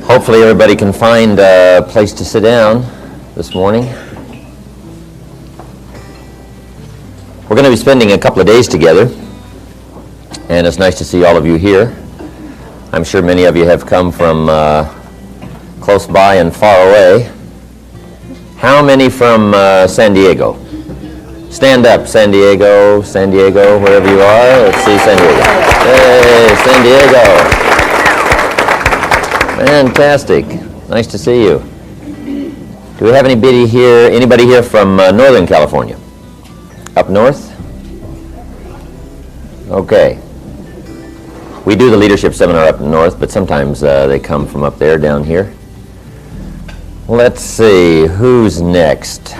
Hopefully everybody can find a place to sit down this morning. We're going to be spending a couple of days together, and it's nice to see all of you here. I'm sure many of you have come from close by and far away. How many from San Diego? Stand up, San Diego, wherever you are. Let's see San Diego. Hey, San Diego. Fantastic. Nice to see you. Do we have anybody here from Northern California? Up north? Okay. We do the leadership seminar up north, but sometimes they come from up there, down here. Let's see, who's next?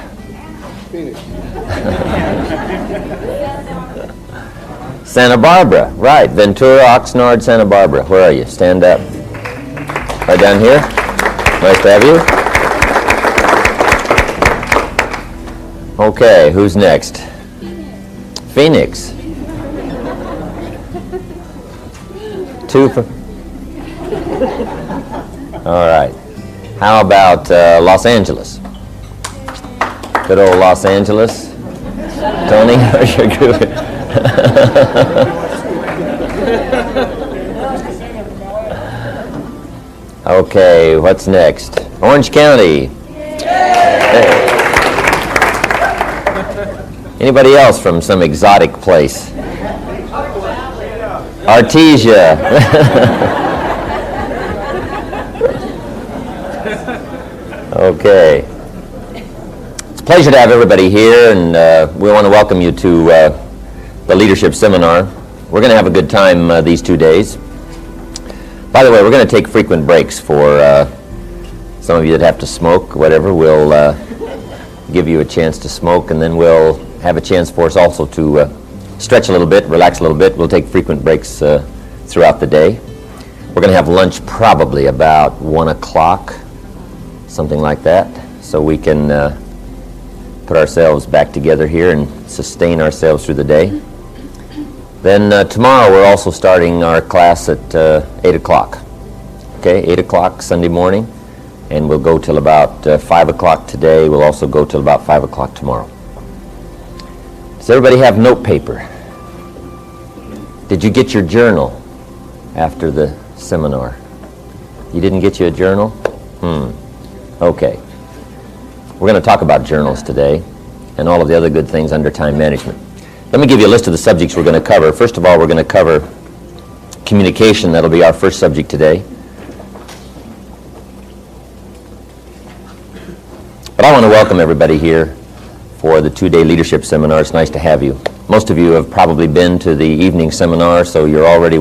Santa Barbara, right. Ventura, Oxnard, Santa Barbara. Where are you? Stand up. Right down here. Nice to have you. Okay, who's next? Phoenix. Two for... All right. How about Los Angeles? Good old Los Angeles. Tony, how's your group? Okay, what's next? Orange County. Hey. Anybody else from some exotic place? Artesia. Okay. It's a pleasure to have everybody here, and we want to welcome you to the Leadership Seminar. We're going to have a good time these 2 days. By the way, we're going to take frequent breaks for some of you that have to smoke, whatever. We'll give you a chance to smoke, and then we'll have a chance for us also to stretch a little bit, relax a little bit. We'll take frequent breaks throughout the day. We're going to have lunch probably about 1 o'clock, something like that, so we can put ourselves back together here and sustain ourselves through the day. Then tomorrow we're also starting our class at 8 o'clock. Okay, 8 o'clock Sunday morning, and we'll go till about 5 o'clock today. We'll also go till about 5 o'clock tomorrow. Does everybody have note paper? Did you get your journal after the seminar? You didn't get you a journal? Okay. We're going to talk about journals today and all of the other good things under time management. Let me give you a list of the subjects we're going to cover. First of all, we're going to cover communication. That'll be our first subject today. But I want to welcome everybody here for the 2-day leadership seminar. It's nice to have you. Most of you have probably been to the evening seminar, so you're already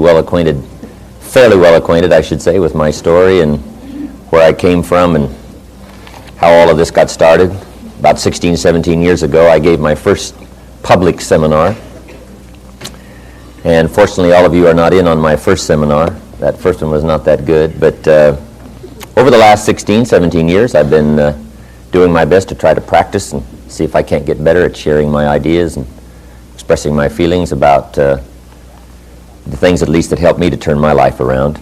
fairly well acquainted, I should say, with my story and where I came from and how all of this got started. About 16, 17 years ago, I gave my first public seminar, and fortunately all of you are not in on my first seminar. That first one was not that good, but over the last 16, 17 years I've been doing my best to try to practice and see if I can't get better at sharing my ideas and expressing my feelings about the things at least that helped me to turn my life around.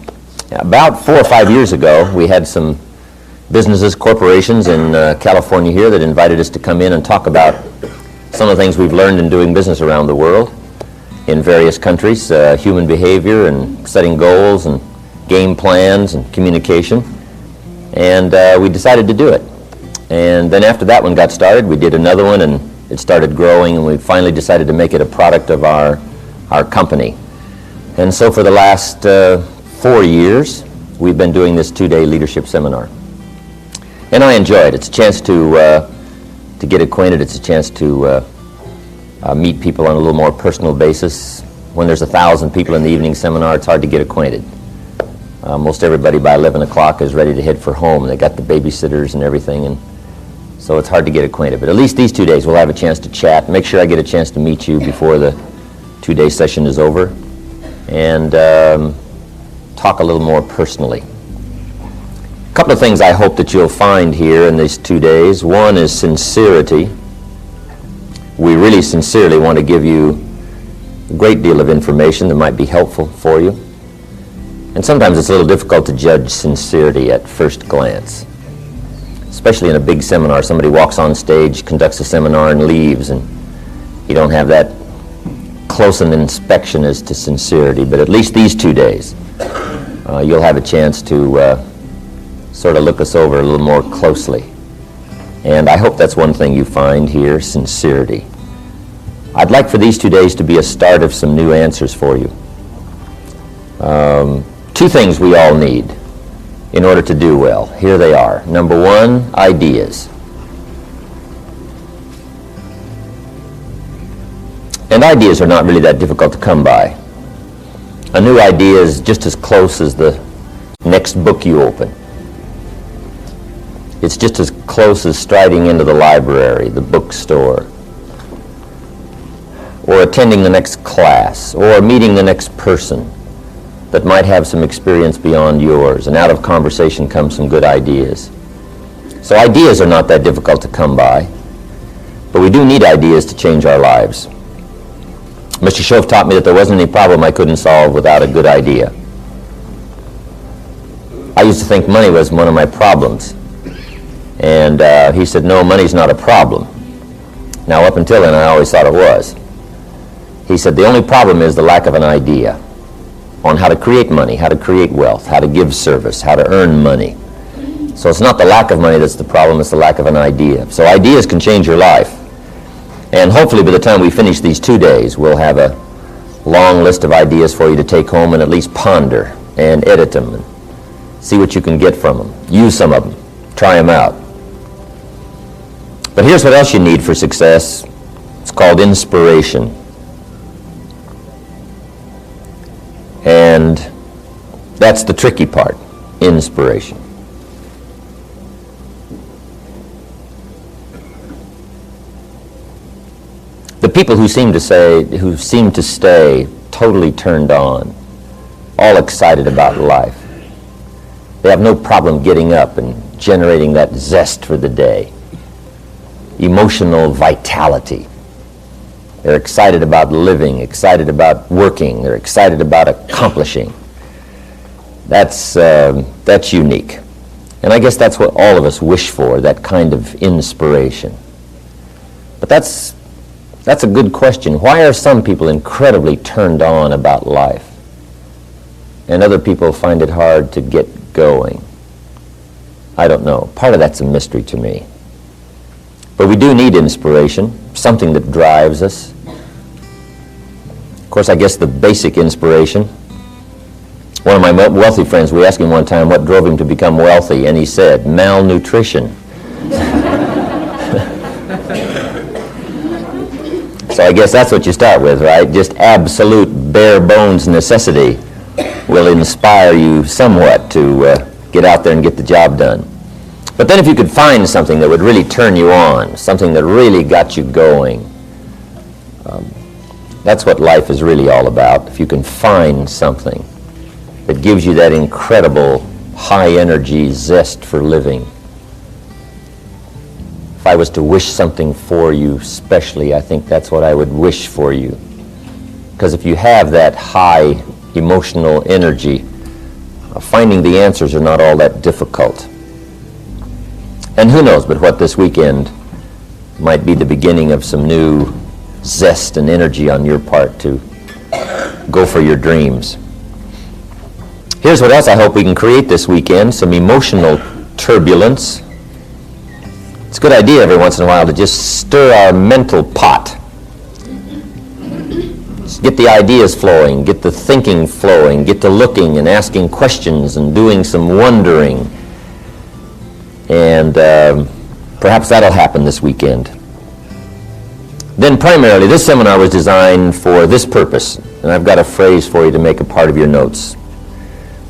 About 4 or 5 years ago, we had some businesses, corporations in California here that invited us to come in and talk about some of the things we've learned in doing business around the world in various countries, human behavior and setting goals and game plans and communication. And we decided to do it. And then after that one got started, we did another one, and it started growing, and we finally decided to make it a product of our company. And so for the last 4 years, we've been doing this 2-day leadership seminar. And I enjoy it. It's a chance to get acquainted. It's a chance to meet people on a little more personal basis. When there's 1,000 people in the evening seminar, it's hard to get acquainted. Most everybody by 11 o'clock is ready to head for home. They got the babysitters and everything, and so it's hard to get acquainted. But at least these 2 days we'll have a chance to chat. Make sure I get a chance to meet you before the 2-day session is over, and talk a little more personally. A couple of things I hope that you'll find here in these 2 days. One is sincerity. We really sincerely want to give you a great deal of information that might be helpful for you. And sometimes it's a little difficult to judge sincerity at first glance, especially in a big seminar. Somebody walks on stage, conducts a seminar, and leaves, and you don't have that close an inspection as to sincerity. But at least these 2 days, you'll have a chance to sort of look us over a little more closely. And I hope that's one thing you find here, sincerity. I'd like for these 2 days to be a start of some new answers for you. 2 things we all need in order to do well. Here they are. Number 1, ideas. And ideas are not really that difficult to come by. A new idea is just as close as the next book you open. It's just as close as striding into the library, the bookstore, or attending the next class, or meeting the next person that might have some experience beyond yours, and out of conversation come some good ideas. So ideas are not that difficult to come by, but we do need ideas to change our lives. Mr. Shove taught me that there wasn't any problem I couldn't solve without a good idea. I used to think money was one of my problems, and he said, no, money's not a problem. Now, up until then, I always thought it was. He said, the only problem is the lack of an idea on how to create money, how to create wealth, how to give service, how to earn money. So it's not the lack of money that's the problem, it's the lack of an idea. So ideas can change your life. And hopefully by the time we finish these 2 days, we'll have a long list of ideas for you to take home and at least ponder and edit them and see what you can get from them. Use some of them. Try them out. But here's what else you need for success. It's called inspiration. And that's the tricky part, inspiration. The people who seem to stay totally turned on, all excited about life. They have no problem getting up and generating that zest for the day. Emotional vitality. They're excited about living, excited about working, they're excited about accomplishing. That's unique. And I guess that's what all of us wish for, that kind of inspiration. But that's a good question. Why are some people incredibly turned on about life, and other people find it hard to get going? I don't know. Part of that's a mystery to me. But we do need inspiration, something that drives us. Of course, I guess the basic inspiration. One of my wealthy friends, we asked him one time what drove him to become wealthy, and he said, malnutrition. So I guess that's what you start with, right? Just absolute bare bones necessity will inspire you somewhat to get out there and get the job done. But then if you could find something that would really turn you on, something that really got you going, that's what life is really all about. If you can find something that gives you that incredible high energy zest for living. If I was to wish something for you specially, I think that's what I would wish for you. Because if you have that high emotional energy, finding the answers are not all that difficult. And who knows but what this weekend might be the beginning of some new zest and energy on your part to go for your dreams. Here's what else I hope we can create this weekend, some emotional turbulence. It's a good idea every once in a while to just stir our mental pot. Just get the ideas flowing, get the thinking flowing, get to looking and asking questions and doing some wondering. And perhaps that'll happen this weekend. Then primarily, this seminar was designed for this purpose, and I've got a phrase for you to make a part of your notes.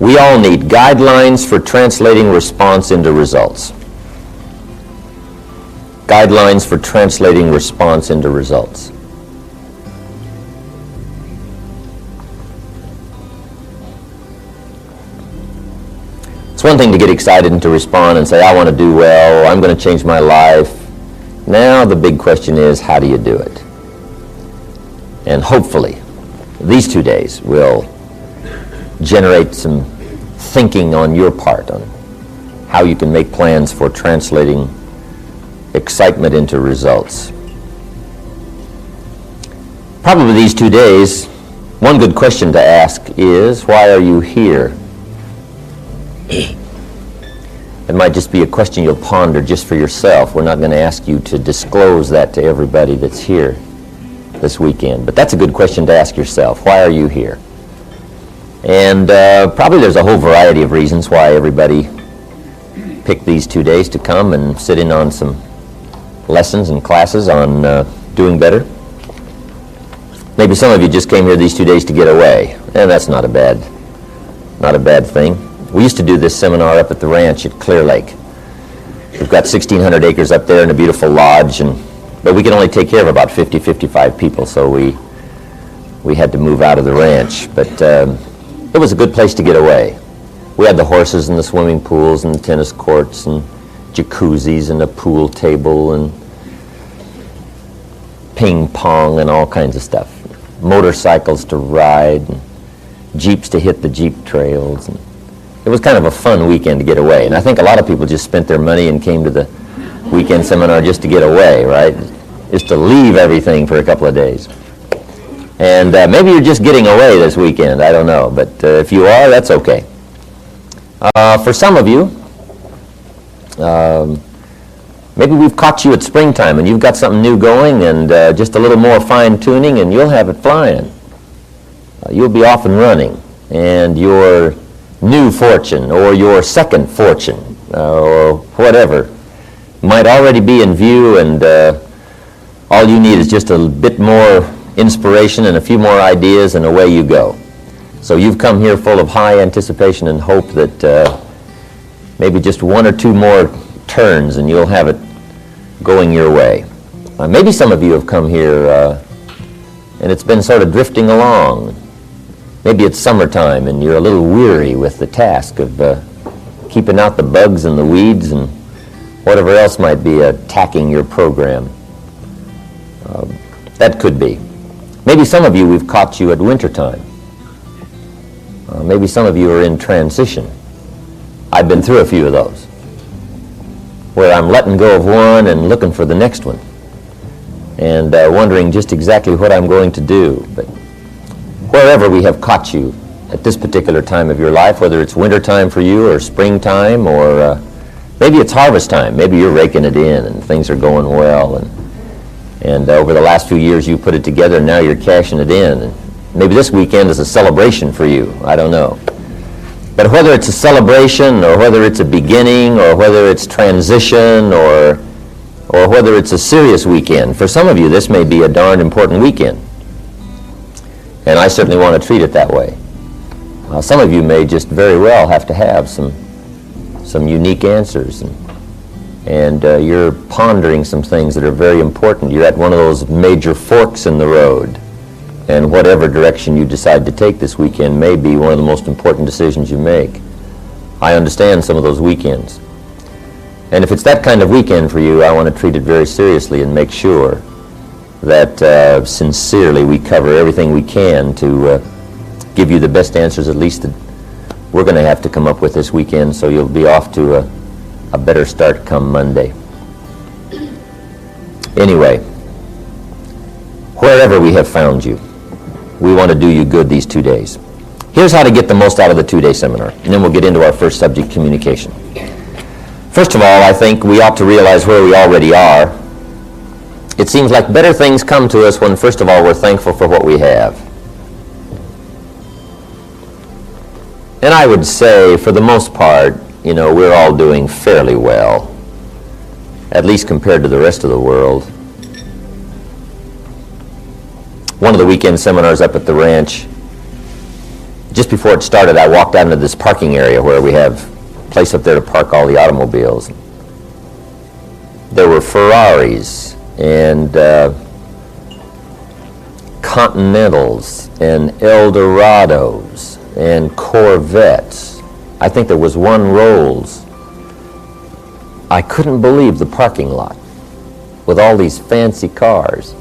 We all need guidelines for translating response into results. Guidelines for translating response into results. It's one thing to get excited and to respond and say, I want to do well, I'm going to change my life. Now the big question is, how do you do it? And hopefully, these 2 days will generate some thinking on your part on how you can make plans for translating excitement into results. Probably these 2 days, one good question to ask is, why are you here? It might just be a question you'll ponder just for yourself. We're not going to ask you to disclose that to everybody that's here this weekend. But that's a good question to ask yourself. Why are you here? And probably there's a whole variety of reasons why everybody picked these 2 days to come and sit in on some lessons and classes on doing better. Maybe some of you just came here these 2 days to get away, and that's not a bad thing. We used to do this seminar up at the ranch at Clear Lake. We've got 1,600 acres up there and a beautiful lodge, but we can only take care of about 50, 55 people, so we had to move out of the ranch. But it was a good place to get away. We had the horses and the swimming pools and the tennis courts and jacuzzis and a pool table and ping pong and all kinds of stuff. Motorcycles to ride and Jeeps to hit the Jeep trails. And it was kind of a fun weekend to get away. And I think a lot of people just spent their money and came to the weekend seminar just to get away, right? Just to leave everything for a couple of days. And maybe you're just getting away this weekend, I don't know. But if you are, that's okay. For some of you, maybe we've caught you at springtime and you've got something new going and just a little more fine-tuning and you'll have it flying. You'll be off and running, and your new fortune or your second fortune or whatever might already be in view, and all you need is just a bit more inspiration and a few more ideas and away you go. So you've come here full of high anticipation and hope that maybe just one or two more turns and you'll have it going your way. Maybe some of you have come here and it's been sort of drifting along. Maybe it's summertime and you're a little weary with the task of keeping out the bugs and the weeds and whatever else might be attacking your program. That could be. Maybe some of you, we've caught you at wintertime. Maybe some of you are in transition. I've been through a few of those, where I'm letting go of one and looking for the next one, and wondering just exactly what I'm going to do. But wherever we have caught you at this particular time of your life, whether it's wintertime for you or springtime or maybe it's harvest time, maybe you're raking it in and things are going well, and over the last few years you put it together and now you're cashing it in. And maybe this weekend is a celebration for you, I don't know. But whether it's a celebration or whether it's a beginning or whether it's transition or whether it's a serious weekend, for some of you this may be a darn important weekend. And I certainly want to treat it that way. Some of you may just very well have to have some unique answers, and you're pondering some things that are very important. You're at one of those major forks in the road, and whatever direction you decide to take this weekend may be one of the most important decisions you make. I understand some of those weekends. And if it's that kind of weekend for you, I want to treat it very seriously and make sure that sincerely we cover everything we can to give you the best answers, at least that we're going to have to come up with this weekend, so you'll be off to a better start come Monday. Anyway, wherever we have found you, we want to do you good these 2 days. Here's how to get the most out of the 2-day seminar, and then we'll get into our first subject, communication. First of all, I think we ought to realize where we already are. It seems like better things come to us when, first of all, we're thankful for what we have. And I would say, for the most part, we're all doing fairly well, at least compared to the rest of the world. One of the weekend seminars up at the ranch, just before it started, I walked out into this parking area where we have a place up there to park all the automobiles. There were Ferraris and Continentals and Eldorados and Corvettes. I think there was one Rolls. I couldn't believe the parking lot with all these fancy cars.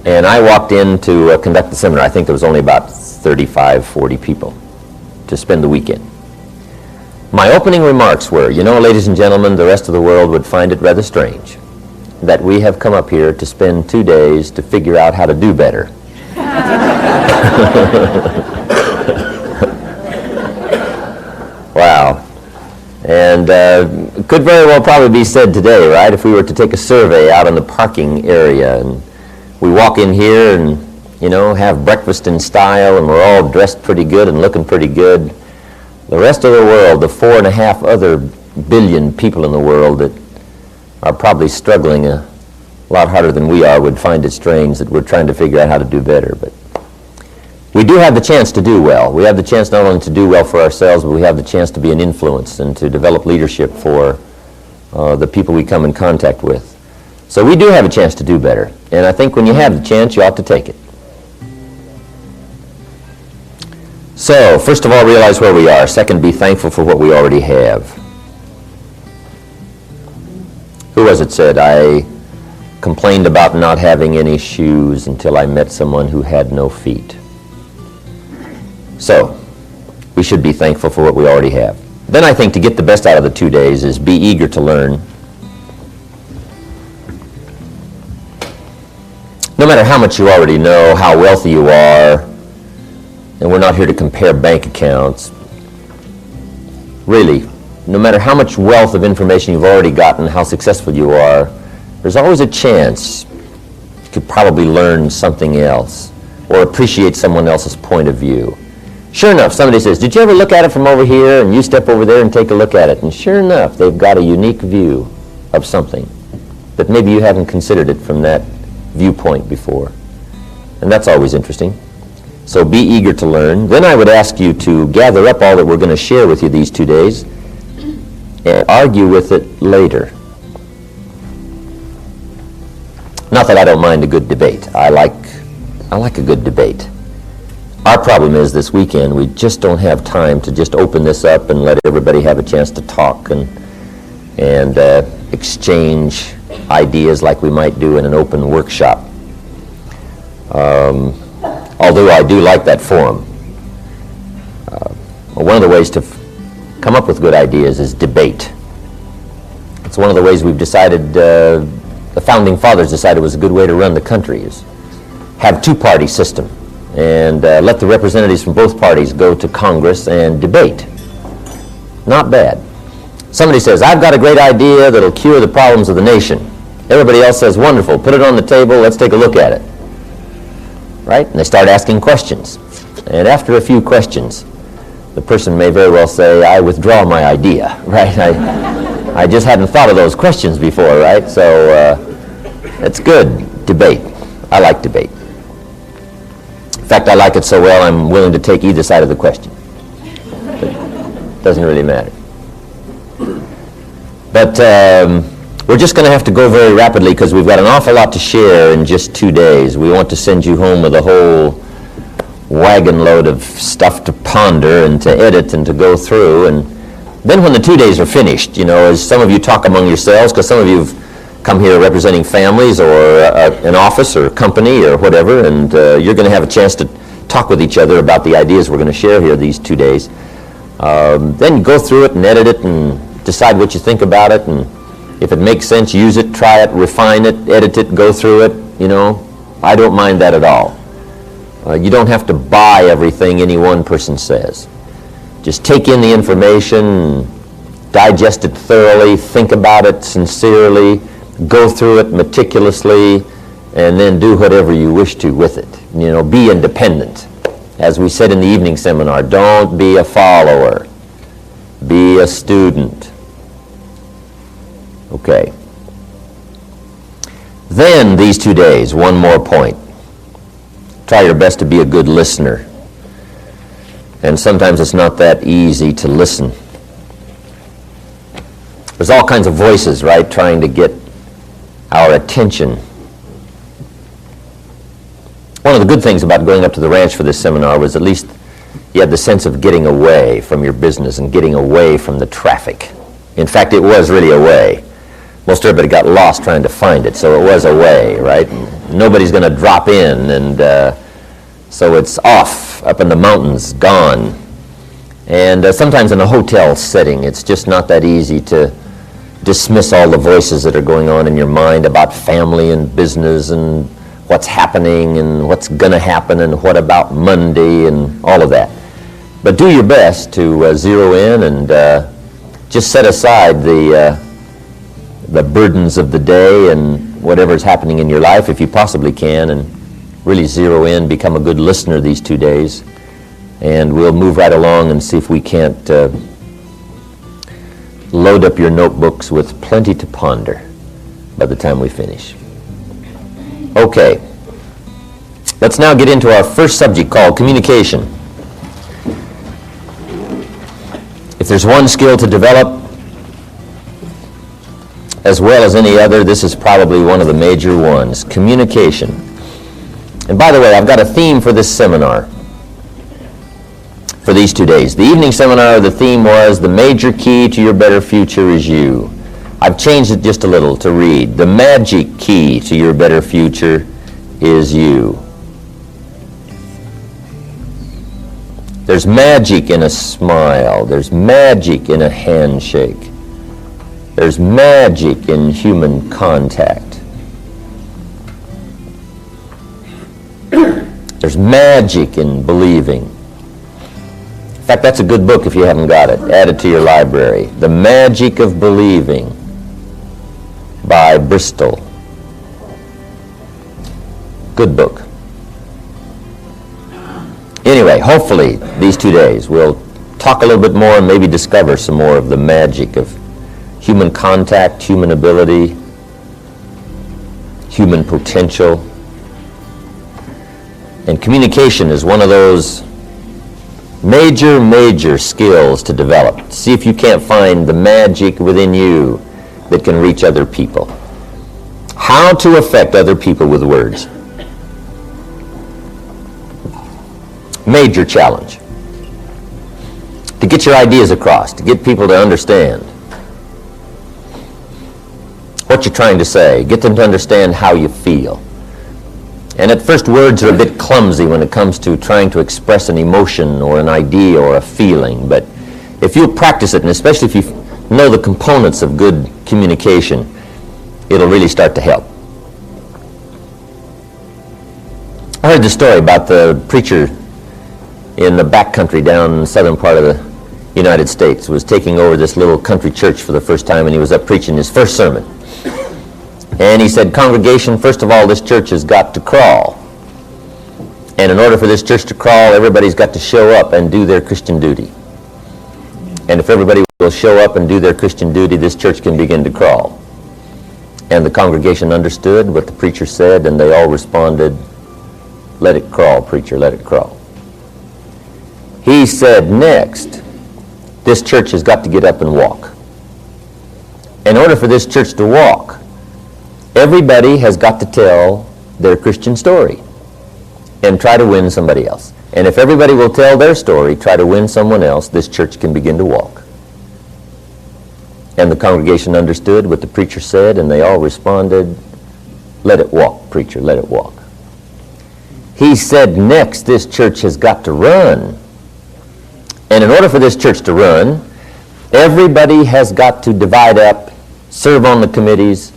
And I walked in to conduct the seminar. I think there was only about 35, 40 people to spend the weekend. My opening remarks were, you know, ladies and gentlemen, the rest of the world would find it rather strange that we have come up here to spend 2 days to figure out how to do better. Wow. And could very well probably be said today, right? If we were to take a survey out on the parking area and we walk in here and, you know, have breakfast in style and we're all dressed pretty good and looking pretty good, the rest of the world, the 4.5 other billion people in the world that are probably struggling a lot harder than we are, would find it strange that we're trying to figure out how to do better. But we do have the chance to do well. We have the chance not only to do well for ourselves, but we have the chance to be an influence and to develop leadership for the people we come in contact with. So we do have a chance to do better. And I think when you have the chance, you ought to take it. So, first of all, realize where we are. Second, be thankful for what we already have. Who was it said, I complained about not having any shoes until I met someone who had no feet. So, we should be thankful for what we already have. Then I think to get the best out of the 2 days is be eager to learn. No matter how much you already know, how wealthy you are, and we're not here to compare bank accounts. Really, no matter how much wealth of information you've already gotten, how successful you are, there's always a chance you could probably learn something else or appreciate someone else's point of view. Sure enough, somebody says, did you ever look at it from over here? And you step over there and take a look at it. And sure enough, they've got a unique view of something that maybe you haven't considered it from that viewpoint before. And that's always interesting. So be eager to learn. Then I would ask you to gather up all that we're going to share with you these 2 days and argue with it later. Not that I don't mind a good debate. I like a good debate. Our problem is this weekend we just don't have time to just open this up and let everybody have a chance to talk and exchange ideas like we might do in an open workshop. Although I do like that forum. One of the ways to come up with good ideas is debate. It's one of the ways we've decided, the Founding Fathers decided was a good way to run the country, is have two-party system and let the representatives from both parties go to Congress and debate. Not bad. Somebody says, I've got a great idea that'll cure the problems of the nation. Everybody else says, wonderful, put it on the table, let's take a look at it. Right? And they start asking questions. And after a few questions, the person may very well say, I withdraw my idea, right? I just hadn't thought of those questions before, right? So it's good, debate. I like debate. In fact, I like it so well, I'm willing to take either side of the question. It doesn't really matter. But we're just going to have to go very rapidly because we've got an awful lot to share in just 2 days. We want to send you home with a whole wagon load of stuff to ponder and to edit and to go through. And then when the 2 days are finished, you know, as some of you talk among yourselves, because some of you have come here representing families or an office or a company or whatever, and you're going to have a chance to talk with each other about the ideas we're going to share here these 2 days. Then go through it and edit it and decide what you think about it, and if it makes sense, use it, try it, refine it, edit it, go through it, you know. I don't mind that at all. You don't have to buy everything any one person says. Just take in the information, digest it thoroughly, think about it sincerely, go through it meticulously, and then do whatever you wish to with it. You know, be independent. As we said in the evening seminar, don't be a follower. Be a student. Okay. Then these 2 days, one more point. Try your best to be a good listener. And sometimes it's not that easy to listen. There's all kinds of voices, right, trying to get our attention. One of the good things about going up to the ranch for this seminar was at least you had the sense of getting away from your business and getting away from the traffic. In fact, it was really a way. Most everybody got lost trying to find it, so it was a way, right? Nobody's going to drop in, and so it's off, up in the mountains, gone. And sometimes in a hotel setting, it's just not that easy to dismiss all the voices that are going on in your mind about family and business and what's happening and what's going to happen and what about Monday and all of that. But do your best to zero in and just set aside the burdens of the day and whatever's happening in your life if you possibly can, and really zero in, become a good listener these 2 days. And we'll move right along and see if we can't load up your notebooks with plenty to ponder by the time we finish. Okay, let's now get into our first subject called communication. If there's one skill to develop, as well as any other, this is probably one of the major ones, communication. And by the way, I've got a theme for this seminar for these 2 days. The evening seminar, the theme was, the major key to your better future is you. I've changed it just a little to read, the magic key to your better future is you. There's magic in a smile. There's magic in a handshake. There's magic in human contact. There's magic in believing. In fact, that's a good book if you haven't got it. Add it to your library. The Magic of Believing by Bristol. Good book. Anyway, hopefully these 2 days we'll talk a little bit more and maybe discover some more of the magic of human contact, human ability, human potential. And communication is one of those major skills to develop. See if you can't find the magic within you that can reach other people. How to affect other people with words. Major challenge. To get your ideas across, to get people to understand what you're trying to say, get them to understand how you feel. And at first, words are a bit clumsy when it comes to trying to express an emotion or an idea or a feeling, but if you'll practice it, and especially if you know the components of good communication, it'll really start to help. I heard the story about the preacher in the backcountry down in the southern part of the United States was taking over this little country church for the first time, and he was up preaching his first sermon. And he said, congregation, first of all, this church has got to crawl. And in order for this church to crawl, everybody's got to show up and do their Christian duty. And if everybody will show up and do their Christian duty, this church can begin to crawl. And the congregation understood what the preacher said, and they all responded, let it crawl, preacher, let it crawl. He said, next, this church has got to get up and walk. In order for this church to walk, everybody has got to tell their Christian story and try to win somebody else. And if everybody will tell their story, try to win someone else, this church can begin to walk. And the congregation understood what the preacher said, and they all responded, let it walk, preacher, let it walk. He said, next, this church has got to run. And in order for this church to run, everybody has got to divide up, serve on the committees,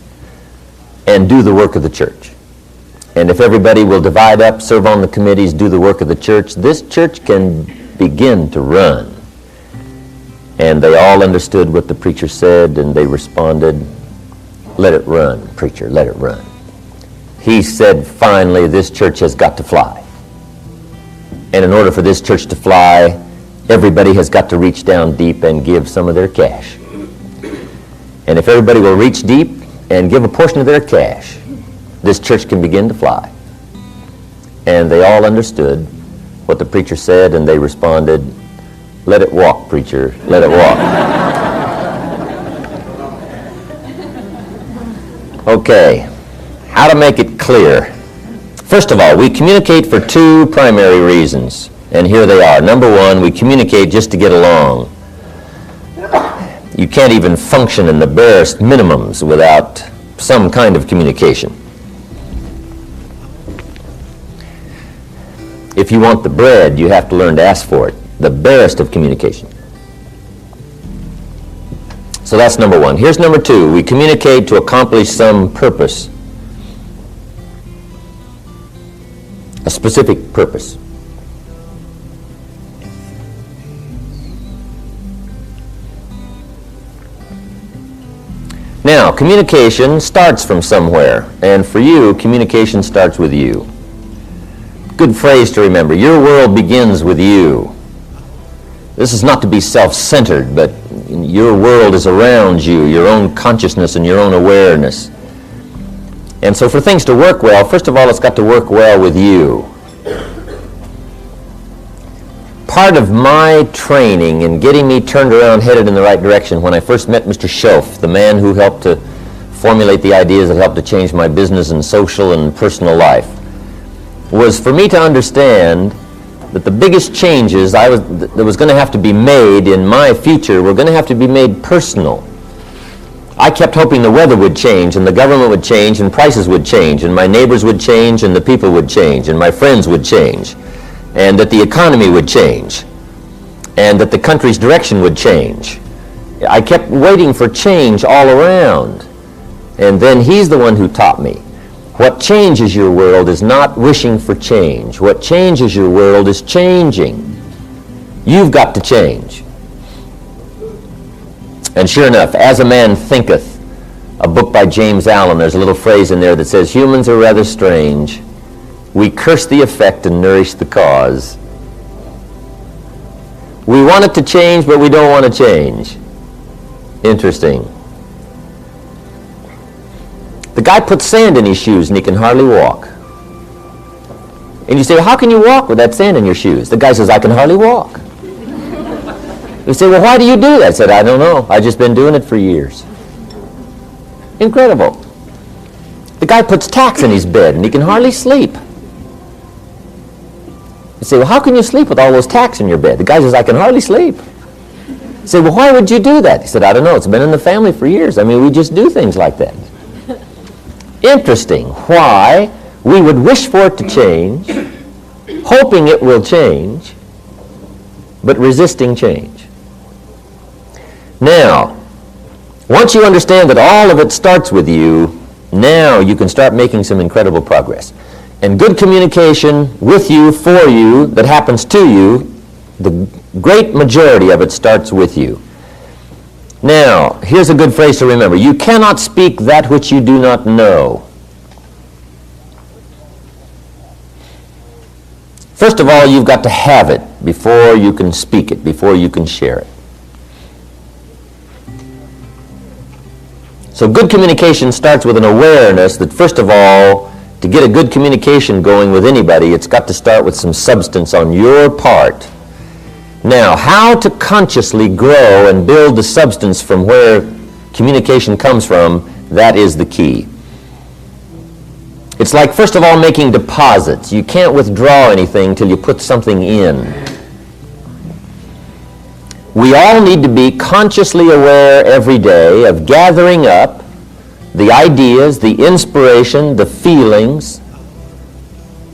and do the work of the church. And if everybody will divide up, serve on the committees, do the work of the church, this church can begin to run. And they all understood what the preacher said, and they responded, let it run, preacher, let it run. He said, finally, this church has got to fly. And in order for this church to fly, everybody has got to reach down deep and give some of their cash. And if everybody will reach deep and give a portion of their cash, this church can begin to fly. And they all understood what the preacher said, and they responded, let it walk, preacher, let it walk. Okay, how to make it clear. First of all, we communicate for two primary reasons, and here they are. Number one, we communicate just to get along. You can't even function in the barest minimums without some kind of communication. If you want the bread, you have to learn to ask for it. The barest of communication. So that's number one. Here's number two. We communicate to accomplish some purpose. A specific purpose. Now, communication starts from somewhere, and for you, communication starts with you. Good phrase to remember. Your world begins with you. This is not to be self-centered, but your world is around you, your own consciousness and your own awareness. And so for things to work well, first of all, it's got to work well with you. Part of my training in getting me turned around, headed in the right direction, when I first met Mr. Schoaf, the man who helped to formulate the ideas that helped to change my business and social and personal life, was for me to understand that the biggest changes that was going to have to be made in my future were going to have to be made personal. I kept hoping the weather would change, and the government would change, and prices would change, and my neighbors would change, and the people would change, and my friends would change, and that the economy would change, and that the country's direction would change. I kept waiting for change all around. And then he's the one who taught me. What changes your world is not wishing for change. What changes your world is changing. You've got to change. And sure enough, As a Man Thinketh, a book by James Allen, there's a little phrase in there that says, humans are rather strange. We curse the effect and nourish the cause. We want it to change, but we don't want to change. Interesting. The guy puts sand in his shoes and he can hardly walk. And you say, well, how can you walk with that sand in your shoes? The guy says, I can hardly walk. You say, well, why do you do that? I said, I don't know. I've just been doing it for years. Incredible. The guy puts tacks in his bed and he can hardly sleep. You say, well, how can you sleep with all those tacks in your bed? The guy says, I can hardly sleep. You say, well, why would you do that? He said, I don't know. It's been in the family for years. I mean, we just do things like that. Interesting why we would wish for it to change, hoping it will change, but resisting change. Now, once you understand that all of it starts with you, now you can start making some incredible progress. And good communication with you, for you, that happens to you, the great majority of it starts with you. Now, here's a good phrase to remember. You cannot speak that which you do not know. First of all, you've got to have it before you can speak it, before you can share it. So good communication starts with an awareness that, first of all, to get a good communication going with anybody, it's got to start with some substance on your part. Now, how to consciously grow and build the substance from where communication comes from, that is the key. It's like, first of all, making deposits. You can't withdraw anything till you put something in. We all need to be consciously aware every day of gathering up the ideas, the inspiration, the feelings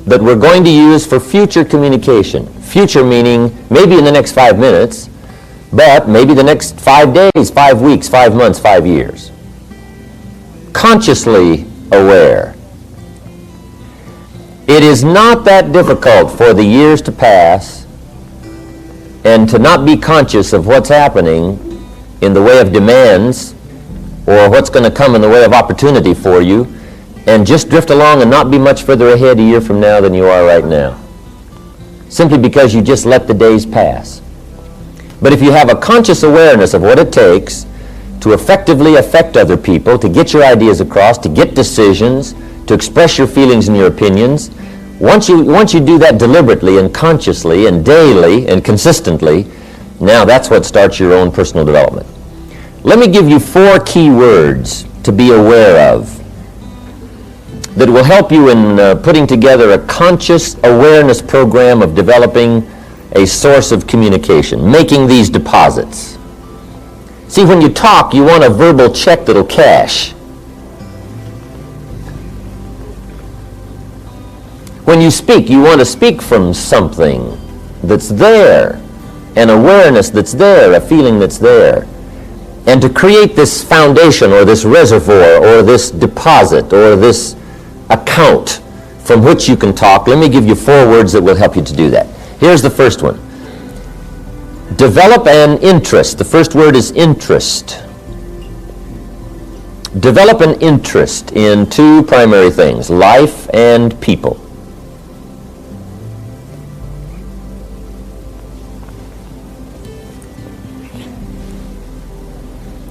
that we're going to use for future communication. Future meaning maybe in the next 5 minutes, but maybe the next 5 days, 5 weeks, 5 months, 5 years. Consciously aware. It is not that difficult for the years to pass and to not be conscious of what's happening in the way of demands or what's going to come in the way of opportunity for you, and just drift along and not be much further ahead a year from now than you are right now, simply because you just let the days pass. But if you have a conscious awareness of what it takes to effectively affect other people, to get your ideas across, to get decisions, to express your feelings and your opinions, once you do that deliberately and consciously and daily and consistently, now that's what starts your own personal development. Let me give you 4 key words to be aware of that will help you in putting together a conscious awareness program of developing a source of communication, making these deposits. See, when you talk, you want a verbal check that'll cash. When you speak, you want to speak from something that's there. an awareness that's there, a feeling that's there. And to create this foundation or this reservoir or this deposit or this account from which you can talk, let me give you 4 words that will help you to do that. Here's the first one. Develop an interest. The first word is interest. Develop an interest in 2 primary things, life and people.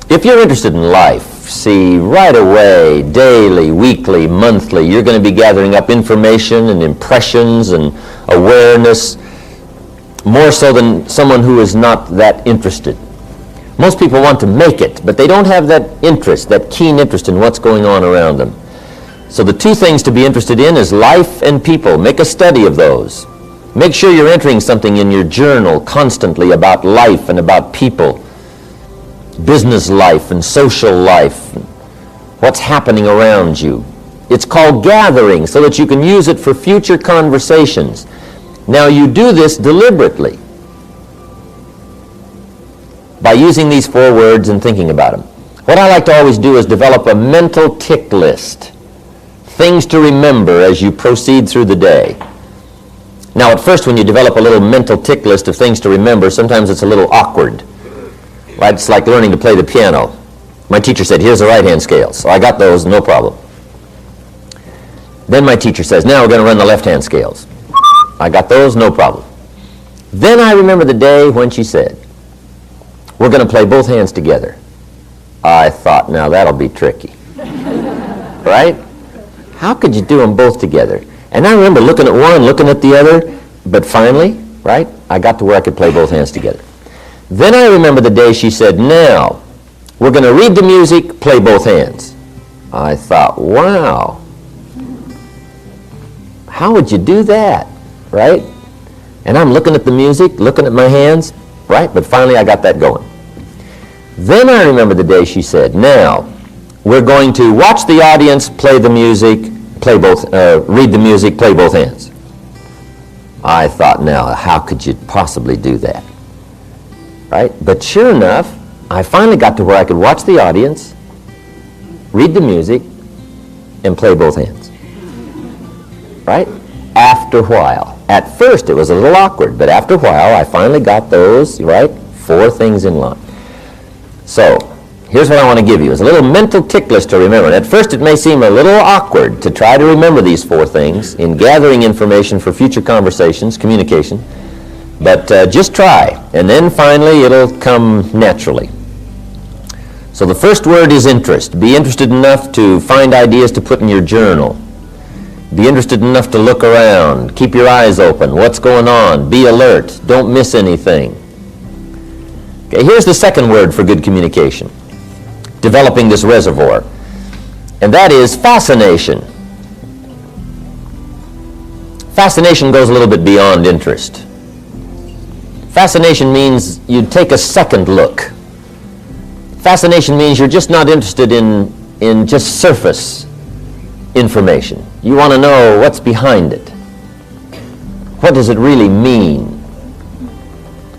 If you're interested in life, see, right away, daily, weekly, monthly, you're going to be gathering up information and impressions and awareness, more so than someone who is not that interested. Most people want to make it, but they don't have that interest, that keen interest in what's going on around them. So the 2 things to be interested in is life and people. Make a study of those. Make sure you're entering something in your journal constantly about life and about people. Business life and social life, what's happening around you. It's called gathering so that you can use it for future conversations. Now you do this deliberately by using these 4 words and thinking about them. What I like to always do is develop a mental tick list, things to remember as you proceed through the day. Now at first when you develop a little mental tick list of things to remember, sometimes it's a little awkward. Right? It's like learning to play the piano. My teacher said, here's the right-hand scale. So I got those, no problem. Then my teacher says, now we're going to run the left-hand scales. I got those, no problem. Then I remember the day when she said, we're going to play both hands together. I thought, now that'll be tricky. Right? How could you do them both together? And I remember looking at one, looking at the other, but finally, right, I got to where I could play both hands together. Then I remember the day she said, now, we're going to read the music, play both hands. I thought, wow, how would you do that, right? And I'm looking at the music, looking at my hands, right? But finally I got that going. Then I remember the day she said, now, we're going to watch the audience, play the music, read the music, play both hands. I thought, now, how could you possibly do that? Right? But sure enough, I finally got to where I could watch the audience, read the music, and play both hands. Right? After a while. At first it was a little awkward, but after a while I finally got those, right, 4 things in line. So, here's what I want to give you. It's a little mental tick list to remember. And at first it may seem a little awkward to try to remember these 4 things in gathering information for future conversations, communication. But just try, and then finally it'll come naturally. So the first word is interest. Be interested enough to find ideas to put in your journal. Be interested enough to look around. Keep your eyes open. What's going on? Be alert. Don't miss anything. Okay, here's the second word for good communication. Developing this reservoir. And that is fascination. Fascination goes a little bit beyond interest. Fascination means you take a second look. Fascination means you're just not interested in just surface information. You want to know what's behind it. What does it really mean?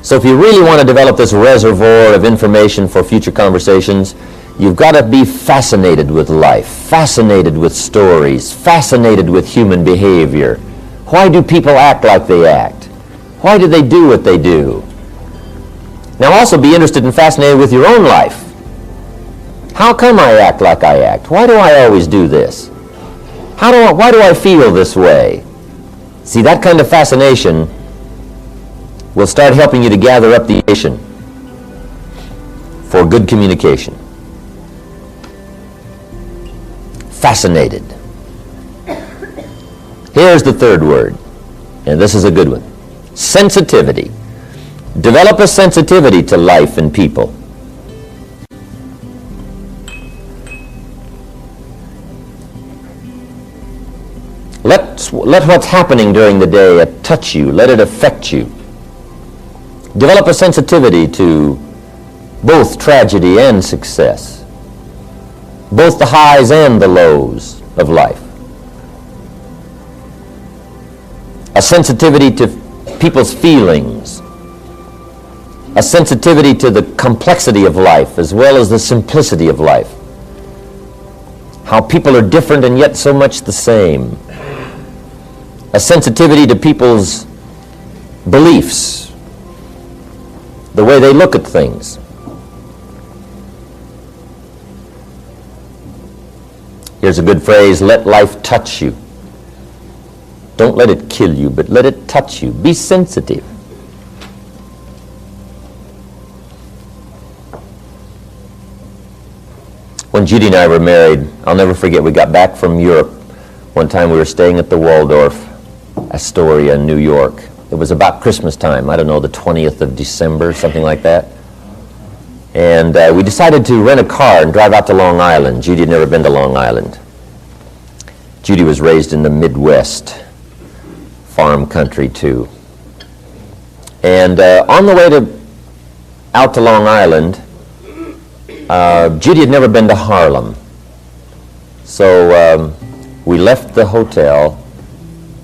So if you really want to develop this reservoir of information for future conversations, you've got to be fascinated with life, fascinated with stories, fascinated with human behavior. Why do people act like they act? Why do they do what they do? Now also be interested and fascinated with your own life. How come I act like I act? Why do I always do this? Why do I feel this way? See, that kind of fascination will start helping you to gather up the information for good communication. Fascinated. Here's the third word, and this is a good one. Sensitivity. Develop a sensitivity to life and people. Let what's happening during the day touch you. Let it affect you. Develop a sensitivity to both tragedy and success, both the highs and the lows of life. A sensitivity to people's feelings, a sensitivity to the complexity of life as well as the simplicity of life. How people are different and yet so much the same. A sensitivity to people's beliefs, the way they look at things. Here's a good phrase, let life touch you. Don't let it kill you, but let it touch you. Be sensitive. When Judy and I were married, I'll never forget, we got back from Europe. One time we were staying at the Waldorf Astoria in New York. It was about Christmas time, I don't know, the 20th of December, something like that. And we decided to rent a car and drive out to Long Island. Judy had never been to Long Island. Judy was raised in the Midwest, farm country too. And on the way out to Long Island, Judy had never been to Harlem. So we left the hotel,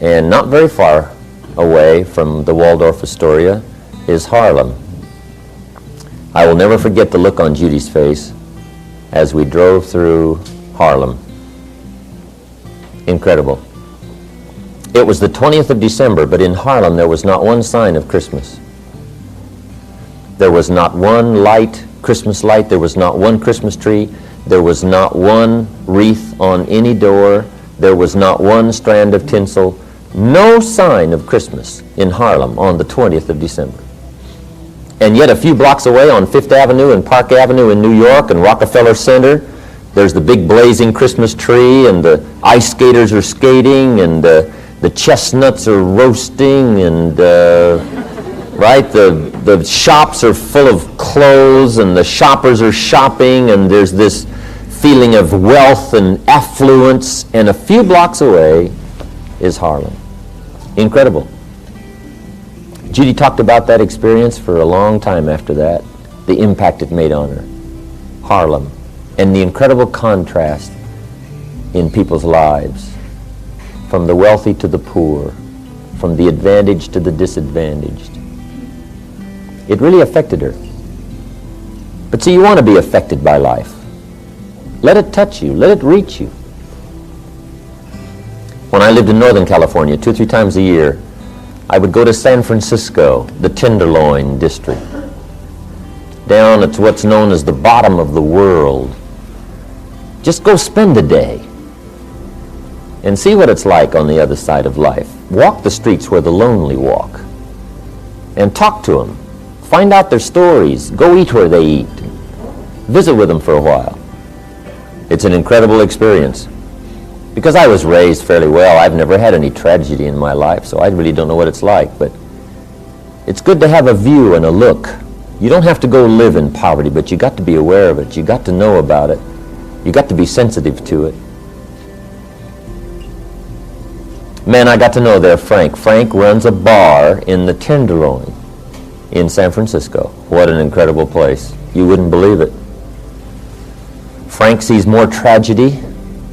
and not very far away from the Waldorf Astoria is Harlem. I will never forget the look on Judy's face as we drove through Harlem. Incredible. It was the 20th of December, but in Harlem there was not one sign of Christmas. There was not one Christmas light. There was not one Christmas tree. There was not one wreath on any door. There was not one strand of tinsel. No sign of Christmas in Harlem on the 20th of December. And yet a few blocks away on Fifth Avenue and Park Avenue in New York and Rockefeller Center, there's the big blazing Christmas tree, and the ice skaters are skating, and the chestnuts are roasting, and right, the shops are full of clothes, and the shoppers are shopping, and there's this feeling of wealth and affluence, and a few blocks away is Harlem. Incredible. Judy talked about that experience for a long time after that, the impact it made on her. Harlem, and the incredible contrast in people's lives, from the wealthy to the poor, from the advantaged to the disadvantaged. It really affected her. But see, you want to be affected by life. Let it touch you. Let it reach you. When I lived in Northern California, 2 or 3 times a year, I would go to San Francisco, the Tenderloin district, down at what's known as the bottom of the world. Just go spend a day and see what it's like on the other side of life. Walk the streets where the lonely walk and talk to them. Find out their stories. Go eat where they eat. Visit with them for a while. It's an incredible experience. Because I was raised fairly well, I've never had any tragedy in my life, so I really don't know what it's like. But it's good to have a view and a look. You don't have to go live in poverty, but you got to be aware of it. You got to know about it. You got to be sensitive to it. Man, I got to know there Frank. Frank runs a bar in the Tenderloin in San Francisco. What an incredible place. You wouldn't believe it. Frank sees more tragedy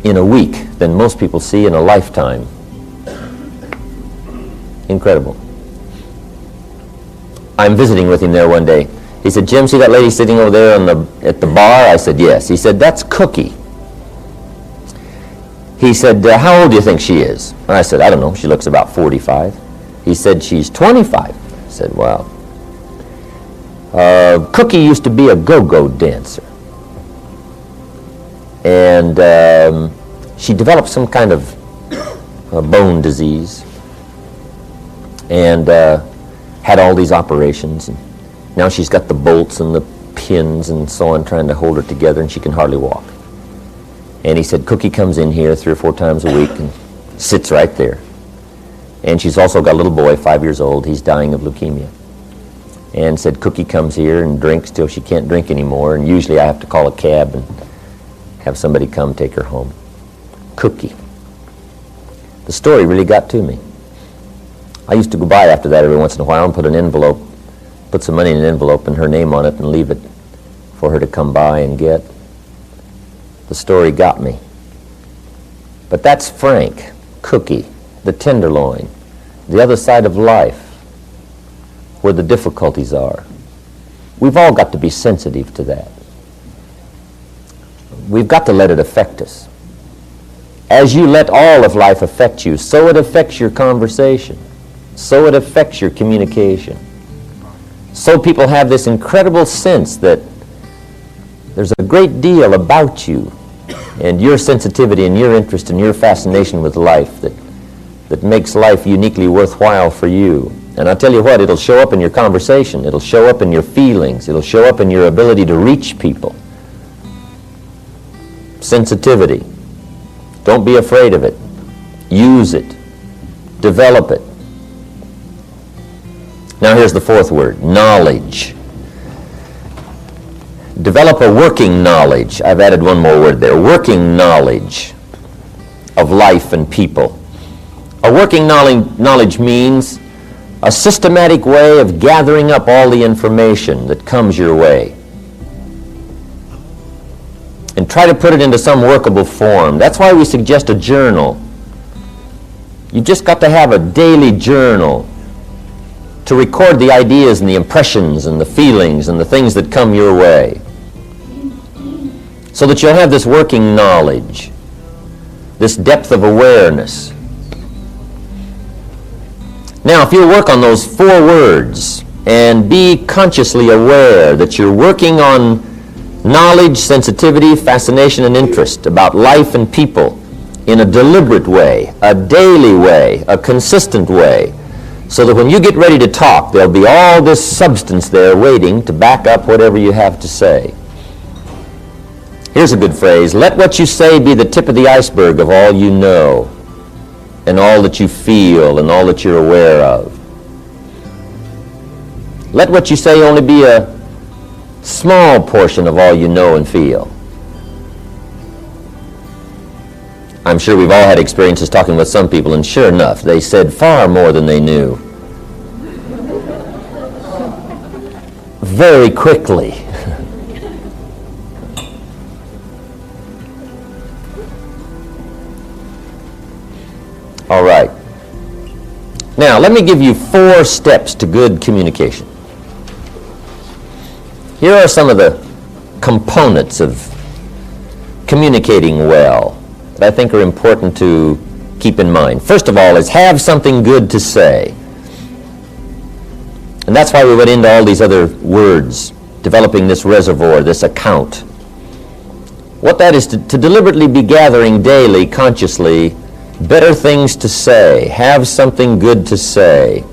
in a week than most people see in a lifetime. Incredible. I'm visiting with him there one day. He said, Jim, see that lady sitting over there at the bar? I said, yes. He said, that's Cookie. He said, how old do you think she is? And I said, I don't know. She looks about 45. He said, she's 25. I said, wow. Cookie used to be a go-go dancer. And she developed some kind of bone disease and had all these operations. And now she's got the bolts and the pins and so on trying to hold her together, and she can hardly walk. And he said, Cookie comes in here 3 or 4 times a week and sits right there. And she's also got a little boy, 5 years old. He's dying of leukemia. And said, Cookie comes here and drinks till she can't drink anymore, and usually I have to call a cab and have somebody come take her home. Cookie. The story really got to me. I used to go by after that every once in a while and put some money in an envelope and her name on it and leave it for her to come by and get. The story got me. But that's Frank, Cookie, the Tenderloin, the other side of life, where the difficulties are. We've all got to be sensitive to that. We've got to let it affect us. As you let all of life affect you, so it affects your conversation. So it affects your communication. So people have this incredible sense that there's a great deal about you and your sensitivity and your interest and your fascination with life that makes life uniquely worthwhile for you. And I'll tell you what, it'll show up in your conversation. It'll show up in your feelings. It'll show up in your ability to reach people. Sensitivity. Don't be afraid of it. Use it. Develop it. Now here's the fourth word, knowledge. Develop a working knowledge. I've added one more word there, working knowledge of life and people. A working knowledge means a systematic way of gathering up all the information that comes your way and try to put it into some workable form. That's why we suggest a journal. You just got to have a daily journal to record the ideas and the impressions and the feelings and the things that come your way, so that you'll have this working knowledge, this depth of awareness. Now, if you'll work on those 4 words and be consciously aware that you're working on knowledge, sensitivity, fascination, and interest about life and people in a deliberate way, a daily way, a consistent way, so that when you get ready to talk, there'll be all this substance there waiting to back up whatever you have to say. Here's a good phrase, let what you say be the tip of the iceberg of all you know and all that you feel and all that you're aware of. Let what you say only be a small portion of all you know and feel. I'm sure we've all had experiences talking with some people, and sure enough, they said far more than they knew. Very quickly. All right. Now, let me give you 4 steps to good communication. Here are some of the components of communicating well that I think are important to keep in mind. First of all is have something good to say. And that's why we went into all these other words, developing this reservoir, this account. What that is to deliberately be gathering daily, consciously, better things to say. Have something good to say.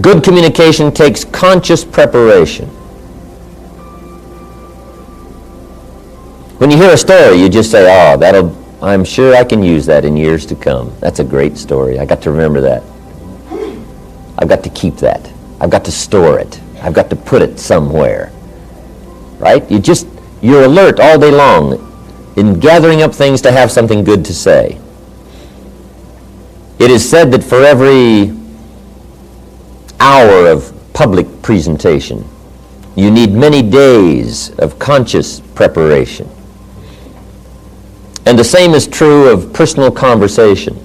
Good communication takes conscious preparation. When you hear a story, you just say, I'm sure I can use that in years to come. That's a great story. I got to remember that. I've got to keep that. I've got to store it. I've got to put it somewhere. Right? You're alert all day long in gathering up things to have something good to say. It is said that for every hour of public presentation, you need many days of conscious preparation. And the same is true of personal conversation.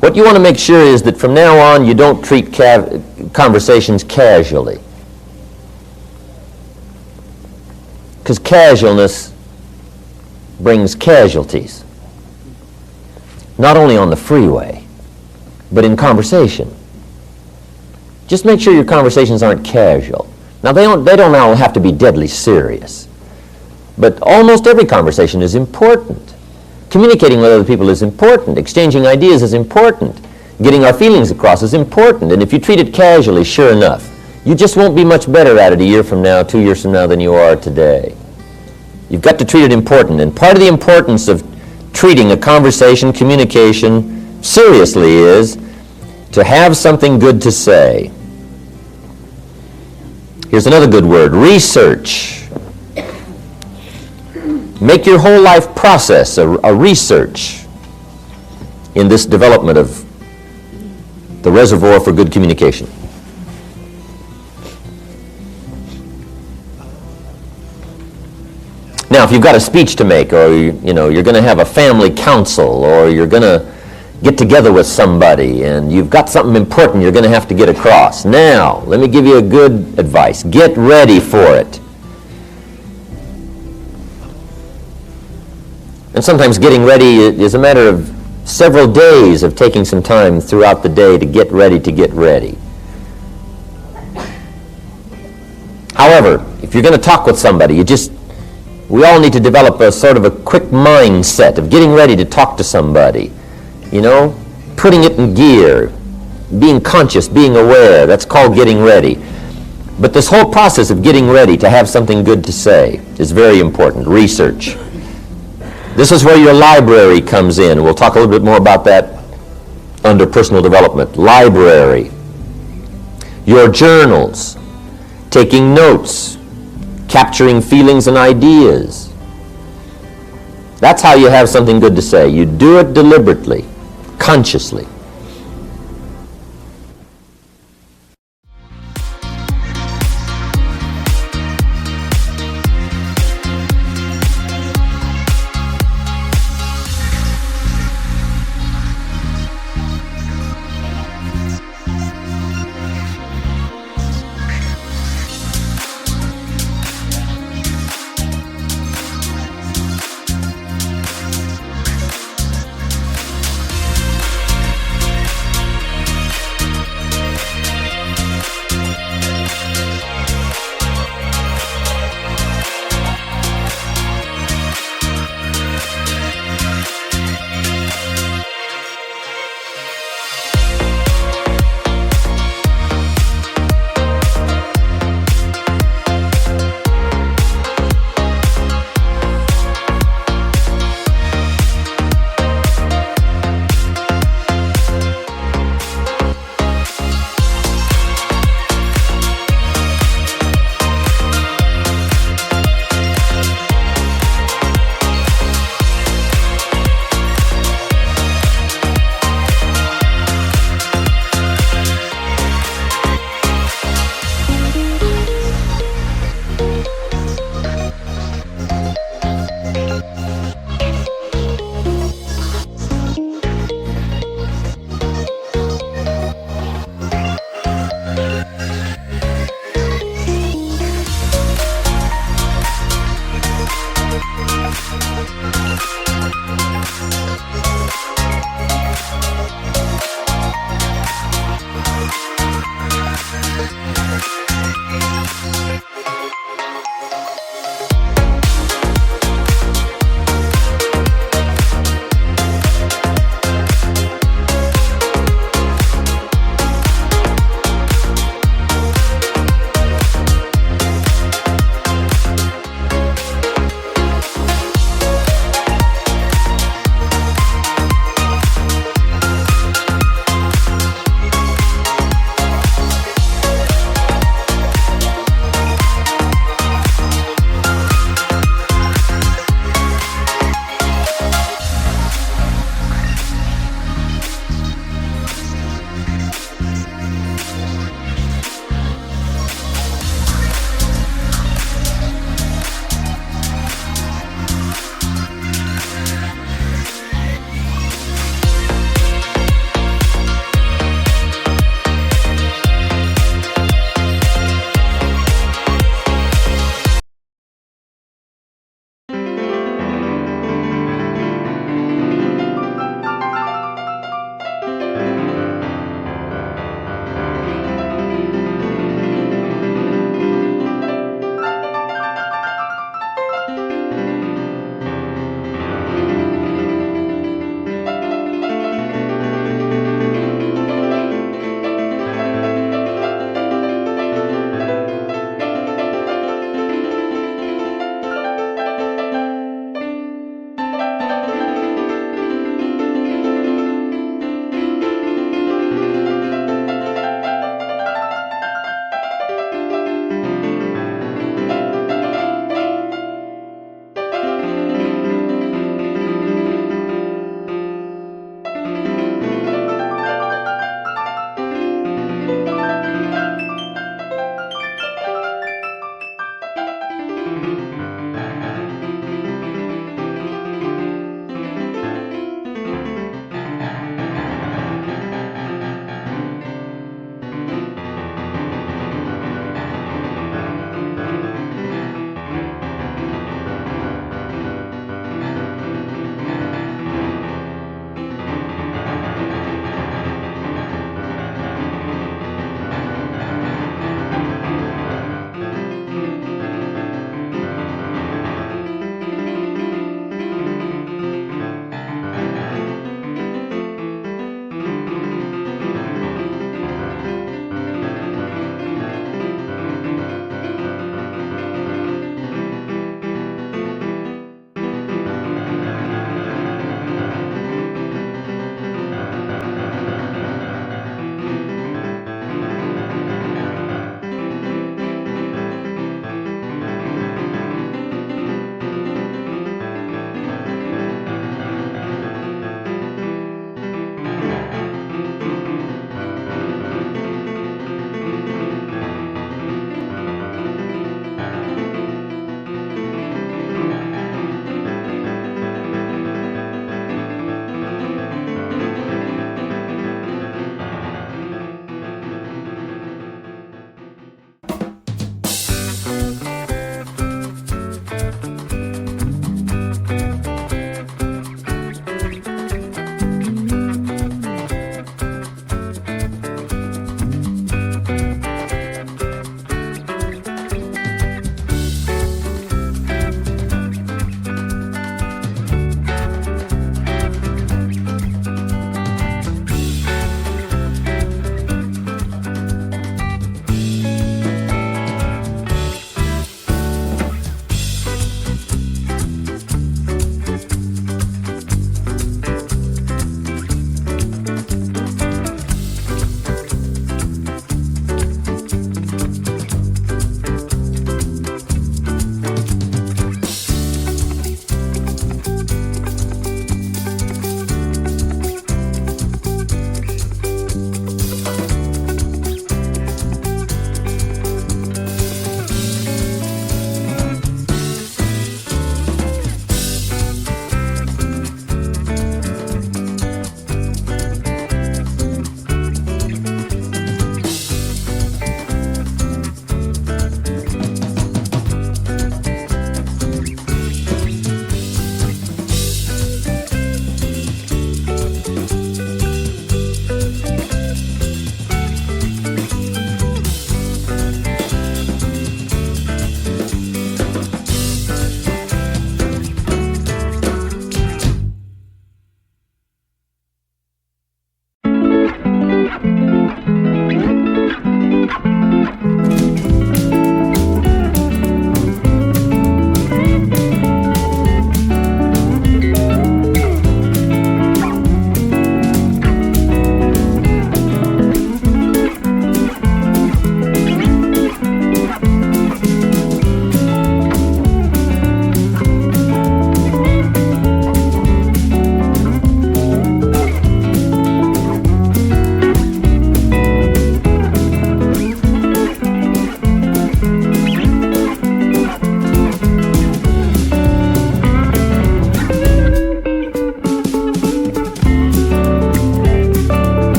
What you want to make sure is that from now on you don't treat conversations casually. Because casualness brings casualties. Not only on the freeway, but in conversation. Just make sure your conversations aren't casual. Now, they don't all have to be deadly serious. But almost every conversation is important. Communicating with other people is important. Exchanging ideas is important. Getting our feelings across is important. And if you treat it casually, sure enough, you just won't be much better at it a year from now, 2 years from now than you are today. You've got to treat it important. And part of the importance of treating a conversation, communication, seriously is to have something good to say. Here's another good word, research. Make your whole life process a research in this development of the reservoir for good communication. Now, if you've got a speech to make, or you're going to have a family council, or you're going to get together with somebody and you've got something important you're going to have to get across. Now, let me give you a good advice. Get ready for it. And sometimes getting ready is a matter of several days of taking some time throughout the day to get ready to get ready. However, if you're going to talk with somebody, we all need to develop a sort of a quick mindset of getting ready to talk to somebody. You know, putting it in gear, being conscious, being aware. That's called getting ready. But this whole process of getting ready to have something good to say is very important. Research. This is where your library comes in. We'll talk a little bit more about that under personal development. Library. Your journals. Taking notes. Capturing feelings and ideas. That's how you have something good to say. You do it deliberately, consciously.